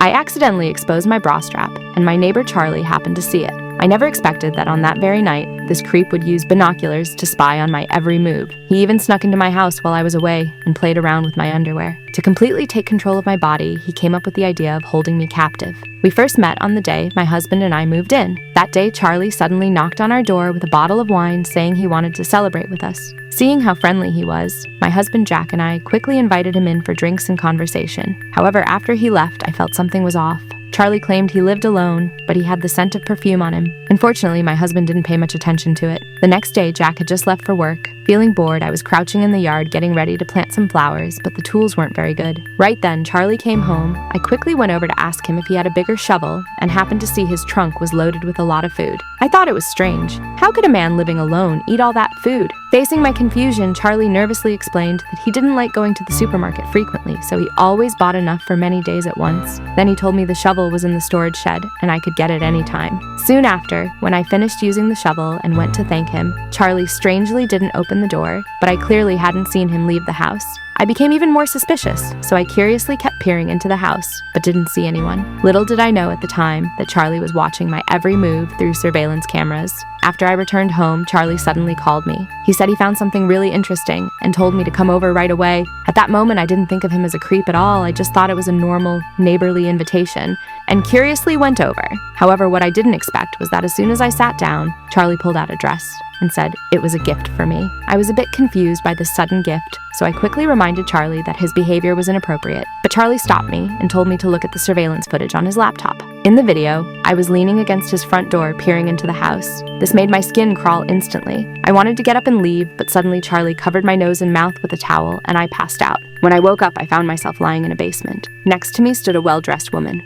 I accidentally exposed my bra strap, and my neighbor Charlie happened to see it. I never expected that on that very night, this creep would use binoculars to spy on my every move. He even snuck into my house while I was away and played around with my underwear. To completely take control of my body, he came up with the idea of holding me captive. We first met on the day my husband and I moved in. That day, Charlie suddenly knocked on our door with a bottle of wine, saying he wanted to celebrate with us. Seeing how friendly he was, my husband Jack and I quickly invited him in for drinks and conversation. However, after he left, I felt something was off. Charlie claimed he lived alone, but he had the scent of perfume on him. Unfortunately, my husband didn't pay much attention to it. The next day, Jack had just left for work. Feeling bored, I was crouching in the yard getting ready to plant some flowers, but the tools weren't very good. Right then, Charlie came home. I quickly went over to ask him if he had a bigger shovel and happened to see his trunk was loaded with a lot of food. I thought it was strange. How could a man living alone eat all that food? Facing my confusion, Charlie nervously explained that he didn't like going to the supermarket frequently, so he always bought enough for many days at once. Then he told me the shovel was in the storage shed and I could get it any time. Soon after, when I finished using the shovel and went to thank him, Charlie strangely didn't open the door, but I clearly hadn't seen him leave the house. I became even more suspicious, so I curiously kept peering into the house, but didn't see anyone. Little did I know at the time that Charlie was watching my every move through surveillance cameras. After I returned home, Charlie suddenly called me. He said he found something really interesting and told me to come over right away. At that moment, I didn't think of him as a creep at all. I just thought it was a normal, neighborly invitation, and curiously went over. However, what I didn't expect was that as soon as I sat down, Charlie pulled out a dress and said it was a gift for me. I was a bit confused by this sudden gift, so I quickly reminded Charlie that his behavior was inappropriate. But Charlie stopped me and told me to look at the surveillance footage on his laptop. In the video, I was leaning against his front door, peering into the house. This made my skin crawl instantly. I wanted to get up and leave, but suddenly Charlie covered my nose and mouth with a towel, and I passed out. When I woke up, I found myself lying in a basement. Next to me stood a well-dressed woman.